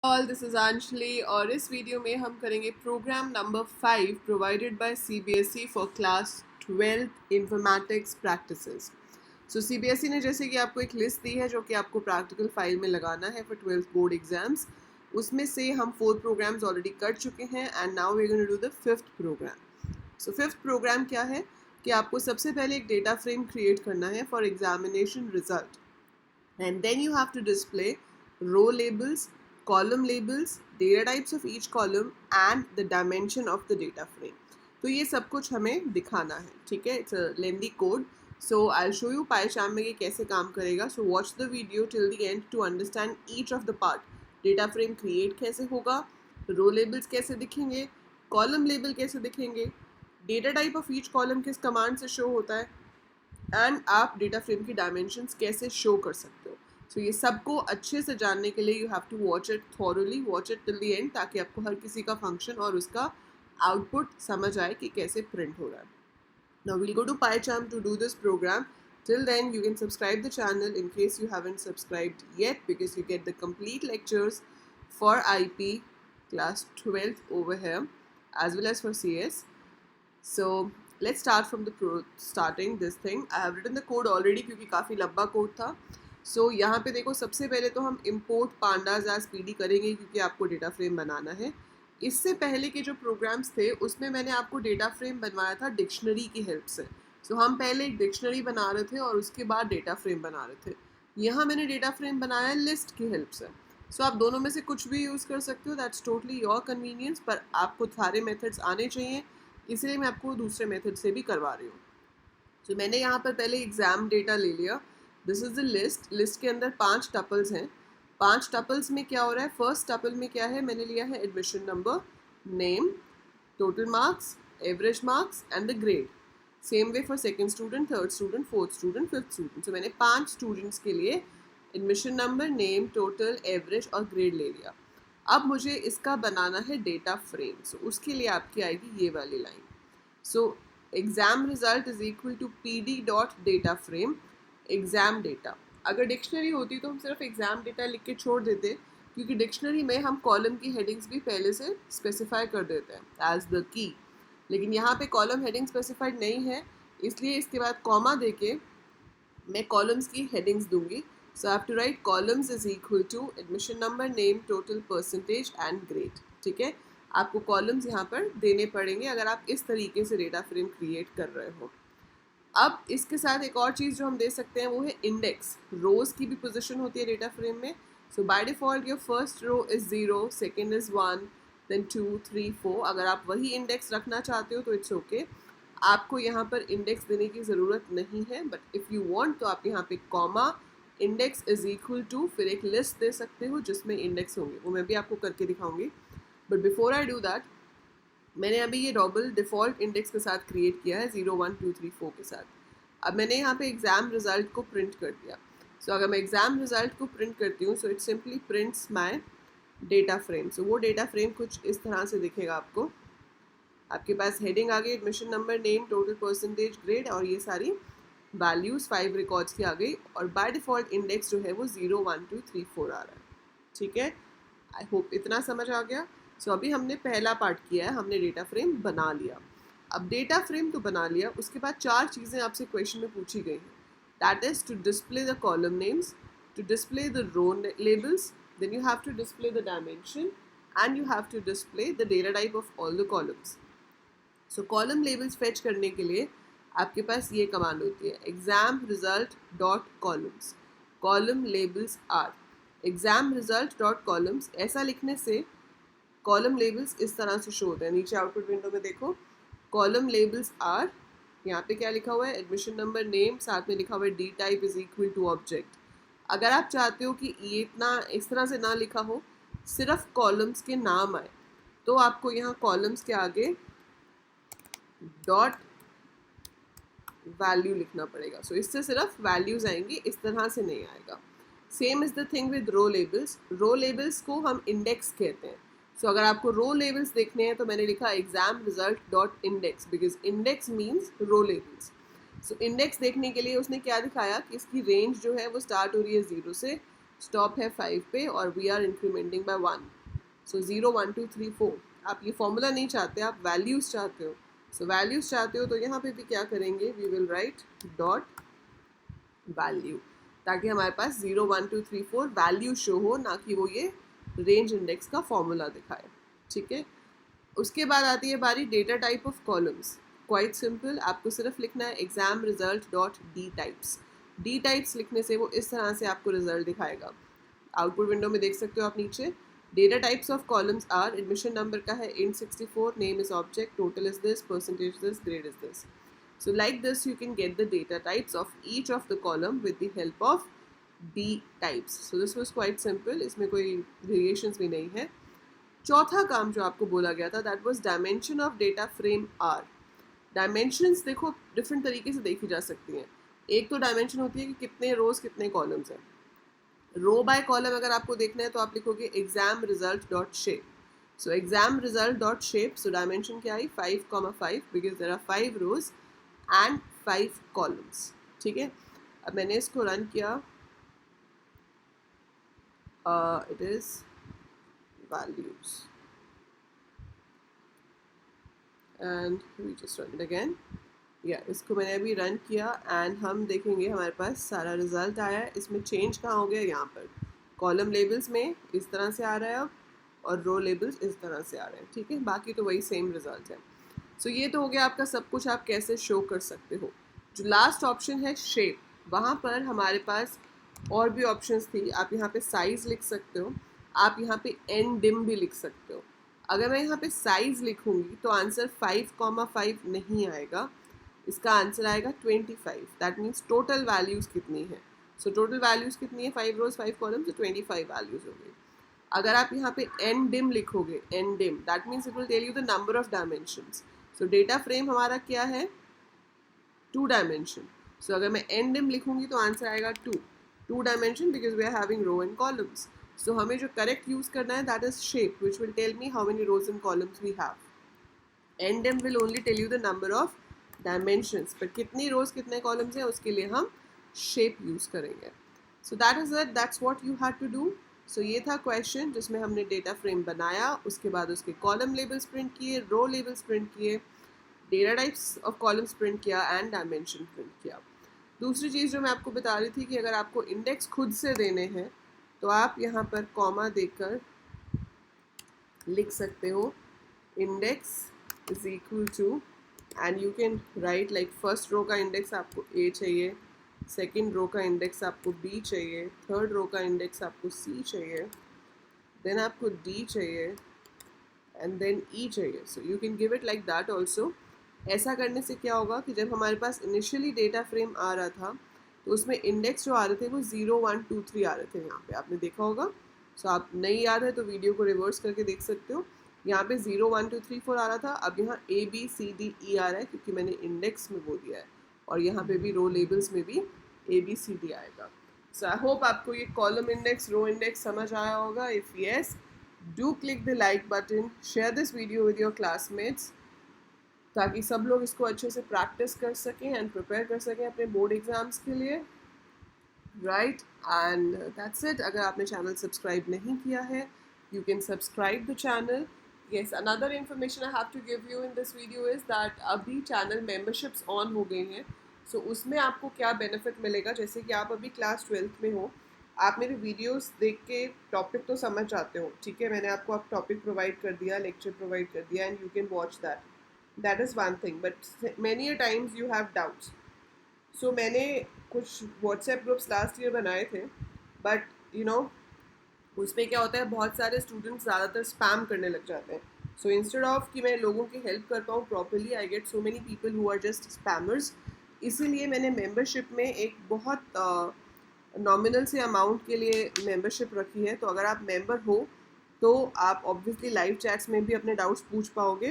All this is Anjali और इस video में हम करेंगे program number 5 provided by CBSE for class 12 informatics practices. So CBSE ने जैसे कि आपको एक लिस्ट दी है जो कि आपको प्रैक्टिकल फाइल में लगाना है फॉर 12th बोर्ड एग्जाम्स। उसमें से हम 4 प्रोग्राम्स ऑलरेडी कर चुके हैं and now we are going to do the 5th program. So 5th program क्या है कि आपको सबसे पहले एक डेटा फ्रेम क्रिएट करना है for examination result and then you have to display row labels, column labels, data types of each column and the dimension of the data frame. तो ये सब कुछ हमें दिखाना है, ठीक है. It's a lengthy code. So I show you PyCharm में ये कैसे काम करेगा. So watch the video till the end to understand each of the part. Data frame create कैसे होगा, रो लेबल्स कैसे दिखेंगे, कॉलम लेबल कैसे दिखेंगे, data type of each column किस कमांड से शो होता है एंड आप डेटा फ्रेम की डायमेंशंस कैसे शो कर सकते हो. सो ये सबको अच्छे से जानने के लिए you have to watch it thoroughly, watch it till the end, ताकि आपको हर किसी का फंक्शन और उसका आउटपुट समझ आए कि कैसे प्रिंट हो रहा है. Now we'll go to PyCharm to do this program. Till then, you can subscribe the channel in case you haven't subscribed yet, because you get the complete lectures for IP class 12th over here as well as for CS. So let's start from the starting this thing. I have written the code already क्योंकि काफ़ी लंबा code था. So यहाँ पे देखो, सबसे पहले तो हम import pandas as PD करेंगे क्योंकि आपको डेटा फ्रेम बनाना है. इससे पहले के जो प्रोग्राम्स थे उसमें मैंने आपको डेटा फ्रेम बनवाया था डिक्शनरी की हेल्प से. सो हम पहले एक डिक्शनरी बना रहे थे और उसके बाद डेटा फ्रेम बना रहे थे. यहाँ मैंने डेटा फ्रेम बनाया लिस्ट की हेल्प से. सो आप दोनों में से कुछ भी यूज़ कर सकते हो, दैट्स टोटली योर कन्वीनियंस, पर आपको सारे मेथड्स आने चाहिए, इसलिए मैं आपको दूसरे मेथड से भी करवा रही हूँ. सो मैंने यहाँ पर पहले एग्ज़ाम डेटा ले लिया. This is the list. List के अंदर 5 टपल्स हैं. 5 टपल्स में क्या हो रहा है, फर्स्ट टपल में क्या है, मैंने लिया है admission number, name, total marks, average marks and the grade. Same way for second student, third student, fourth student, fifth student. So मैंने 5 स्टूडेंट्स के लिए admission number, name, total, average और ग्रेड ले लिया. अब मुझे इसका बनाना है डेटा फ्रेम. सो उसके लिए आपकी आएगी ये वाली line. So exam result is equal to PD dot data frame exam data. अगर डिक्शनरी होती तो हम सिर्फ एग्ज़ाम डेटा लिख के छोड़ देते, क्योंकि डिक्शनरी में हम कॉलम की हेडिंग्स भी पहले से स्पेसिफाई कर देते हैं एज द की. लेकिन यहाँ पे कॉलम हेडिंग स्पेसिफाइड नहीं है, इसलिए इसके बाद कॉमा देके मैं कॉलम्स की हेडिंग्स दूंगी. So I have to write columns is equal to admission number, name, total, percentage and grade. ठीक है, आपको कॉलम्स यहाँ पर देने पड़ेंगे अगर आप इस तरीके से डेटा फ्रेम क्रिएट कर रहे हो. अब इसके साथ एक और चीज़ जो हम दे सकते हैं वो है इंडेक्स. रोज़ की भी पोजीशन होती है डेटा फ्रेम में. So by default your first row is 0, second is 1, then 2, 3, 4. अगर आप वही इंडेक्स रखना चाहते हो तो इट्स ओके. आपको यहाँ पर इंडेक्स देने की ज़रूरत नहीं है, बट इफ़ यू वांट तो आप यहाँ पे comma, index is equal to, फिर एक लिस्ट दे सकते हो जिसमें इंडेक्स होंगे. वो मैं भी आपको करके दिखाऊंगी. But before I do that, मैंने अभी ये डबल डिफ़ॉल्ट इंडेक्स के साथ क्रिएट किया है 0, 1, 2, 3, 4 के साथ. अब मैंने यहाँ पे एग्ज़ाम रिज़ल्ट को प्रिंट कर दिया. सो अगर मैं एग्ज़ाम रिज़ल्ट को प्रिंट करती हूँ, so it simply prints my data frame. So वो डेटा फ्रेम कुछ इस तरह से दिखेगा आपको. आपके पास हेडिंग आ गई, admission number, name, total, percentage, grade और ये सारी वैल्यूज़ 5 रिकॉर्ड्स की आ गई. और बाय डिफ़ॉल्ट इंडेक्स जो है वो 0, 1, 2, 3, 4 आ रहा है. ठीक है, आई होप इतना समझ आ गया. सो अभी हमने पहला पार्ट किया है, हमने डेटा फ्रेम बना लिया. अब डेटा फ्रेम तो बना लिया, उसके बाद 4 चीज़ें आपसे क्वेश्चन में पूछी गई हैं. That is to display the column names, to display the row labels, then you have to display the dimension and you have to display the data type of all the columns. So column labels fetch करने के लिए आपके पास ये command होती है, exam result dot columns, column labels are. Exam result dot columns ऐसा लिखने से कॉलम लेबल्स इस तरह से शो होते हैं. नीचे आउटपुट विंडो में देखो, कॉलम लेबल्स आर, यहाँ पे क्या लिखा हुआ है, एडमिशन नंबर, नेम, साथ में लिखा हुआ है D type is equal to object. अगर आप चाहते हो कि ये इतना इस तरह से ना लिखा हो, सिर्फ कॉलम्स के नाम आए, तो आपको यहाँ कॉलम्स के आगे डॉट वैल्यू लिखना पड़ेगा. सो इससे सिर्फ वैल्यूज आएंगी, इस तरह से नहीं आएगा. Same is the thing with row labels. Row labels को हम इंडेक्स कहते हैं. सो अगर आपको रो लेबल्स देखने हैं तो मैंने लिखा exam result dot index, because index means row labels. So index देखने के लिए उसने क्या दिखाया कि इसकी रेंज जो है वो स्टार्ट हो रही है 0 से स्टॉप है 5 पे और वी आर इंक्रीमेंटिंग बाय 1. सो 0 1 2 3 4. आप ये फॉर्मूला नहीं चाहते, आप वैल्यूज़ चाहते हो. सो वैल्यूज़ चाहते हो तो यहाँ पे भी क्या करेंगे, we will write dot value, ताकि हमारे पास 0 1 2 3 4 वैल्यू शो हो, ना कि वो ये रेंज इंडेक्स का फॉर्मूला दिखाए. ठीक है. उसके बाद आती है बारी data type of columns. Quite simple, आपको सिर्फ लिखना है exam result dot D types. D types लिखने से वो इस तरह से आपको रिजल्ट दिखाएगा. आउटपुट विंडो में देख सकते हो आप नीचे. Data types of columns are, admission number का है int 64, name is object, total is this, percentage this, grade is this. So like this you can get the data types of each of the column with the help of D types. So this was quite simple, इसमें कोई variations भी नहीं है. चौथा काम जो आपको बोला गया था that was dimension of data frame R. Dimensions देखो different तरीके से देखी जा सकती हैं. एक तो dimension होती है कि कितने rows कितने columns हैं. रो बाय कॉलम अगर आपको देखना है तो आप लिखोगे exam result dot shape. So exam result dot shape, so dimension क्या आई 5,5 because there are 5 rows and 5 columns. ठीक है. अब मैंने इसको रन किया, it is values and we just run it again. या इसको मैंने अभी रन किया एंड हम देखेंगे हमारे पास सारा रिजल्ट आया है. इसमें चेंज कहाँ हो गया, यहाँ पर कॉलम लेबल्स में इस तरह से आ रहा है अब, और रो लेबल्स इस तरह से आ रहे हैं. ठीक है. बाकी तो वही सेम रिजल्ट है. सो ये तो हो गया आपका सब कुछ आप कैसे शो कर सकते हो. जो लास्ट ऑप्शन है शेप, वहाँ पर हमारे पास और भी ऑप्शंस थी. आप यहाँ पे साइज लिख सकते हो, आप यहाँ पे एन डिम भी लिख सकते हो. अगर मैं यहाँ पे साइज लिखूंगी तो आंसर 5,5 नहीं आएगा, इसका आंसर आएगा 25. दैट मीन्स टोटल वैल्यूज़ कितनी है. सो टोटल वैल्यूज़ कितनी है, 5 रोज 5 कॉलम, तो 25 वैल्यूज़ हो गई. अगर आप यहाँ पे एन डिम लिखोगे, N dim that means it will tell you the number of dimensions. So data frame हमारा क्या है, 2 डायमेंशन. सो अगर मैं एन डिम लिखूंगी तो आंसर आएगा 2 dimension because we are having row and columns. So हमें जो करेक्ट यूज़ करना है that is shape which will tell me how many rows and columns we have. N dim will only tell you the number of dimensions, पर कितनी रोज कितने columns हैं उसके लिए हम शेप यूज़ करेंगे. So that is it, that's what you had to do. So ये था क्वेश्चन जिसमें हमने डेटा फ्रेम बनाया, उसके बाद उसके कॉलम लेबल्स प्रिंट किए, रो लेबल्स प्रिंट किए, data types of columns print किया एंड डायमेंशन प्रिंट किया. दूसरी चीज़ जो मैं आपको बता रही थी कि अगर आपको इंडेक्स खुद से देने हैं तो आप यहाँ पर कॉमा देकर लिख सकते हो index is equal to, and you can write like first row का इंडेक्स आपको ए चाहिए, सेकेंड रो का इंडेक्स आपको बी चाहिए, थर्ड रो का इंडेक्स आपको सी चाहिए, देन आपको डी चाहिए एंड देन ई चाहिए. So you can give it like that also. ऐसा करने से क्या होगा कि जब हमारे पास इनिशियली डेटा फ्रेम आ रहा था तो उसमें इंडेक्स जो आ रहे थे वो 0 1 2 3 आ रहे थे. यहाँ पे आपने देखा होगा. सो आप नहीं याद है तो वीडियो को रिवर्स करके देख सकते हो. यहाँ पे 0 1 2 3 4 आ रहा था, अब यहाँ A B C D E आ रहा है क्योंकि मैंने इंडेक्स में वो दिया है, और यहाँ पे भी रो लेबल्स में भी A B C D आएगा. सो आई होप आपको ये कॉलम इंडेक्स रो इंडेक्स समझ आया होगा. If yes, do click the like button, share this video with your classmates, ताकि सब लोग इसको अच्छे से प्रैक्टिस कर सकें एंड प्रिपेयर कर सकें अपने बोर्ड एग्जाम्स के लिए. Right, and that's it. अगर आपने चैनल सब्सक्राइब नहीं किया है, you can subscribe the channel. Yes, another information I have to give you in this video is that अभी चैनल memberships on हो गई हैं. सो उसमें आपको क्या बेनिफिट मिलेगा, जैसे कि आप अभी क्लास 12th में हो, आप मेरे वीडियोस देख के टॉपिक तो समझ जाते हो. ठीक है, मैंने आपको अब टॉपिक प्रोवाइड कर दिया, लेक्चर प्रोवाइड कर दिया, and you can watch that. That is one thing, but many a times you have doubts. So मैंने कुछ व्हाट्सएप ग्रुप्स लास्ट ईयर बनाए थे, बट यू नो उस पर क्या होता है, बहुत सारे स्टूडेंट्स ज़्यादातर स्पैम करने लग जाते हैं. सो इंस्टेड ऑफ कि मैं लोगों की हेल्प कर पाऊँ properly, I get so many people who are just spammers. इसीलिए मैंने मेंबरशिप में एक बहुत नॉमिनल से अमाउंट के लिए मेंबरशिप रखी है. तो अगर आप मेंबर हो तो आप ऑब्वियसली लाइव चैट्स में भी अपने डाउट्स पूछ पाओगे.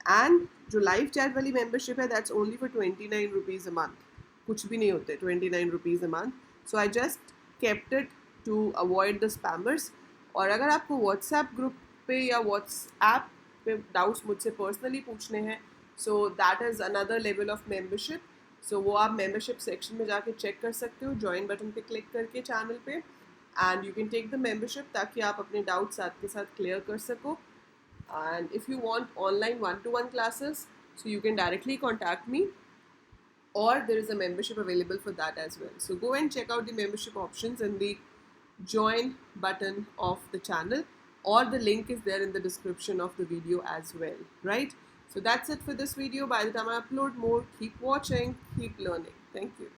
एंड जो लाइव चैट वाली मेंबरशिप है that's only for 29 rupees a month. कुछ भी नहीं होते 29 rupees a month. So I just kept it to avoid the spammers. और अगर आपको व्हाट्सएप ग्रुप पे या व्हाट्सएप पे डाउट्स मुझसे पर्सनली पूछने हैं, so that is another level of membership. So वो आप मेंबरशिप सेक्शन में जाके चेक कर सकते हो, ज्वाइन बटन पे क्लिक करके चैनल पे. And you can take the membership ताकि आप अपने डाउट्स साथ के साथ क्लियर कर सको. And if you want online one-to-one classes, so you can directly contact me, or there is a membership available for that as well. So go and check out the membership options in the join button of the channel, or the link is there in the description of the video as well, right? So that's it for this video. By the time I upload more, keep watching, keep learning. Thank you.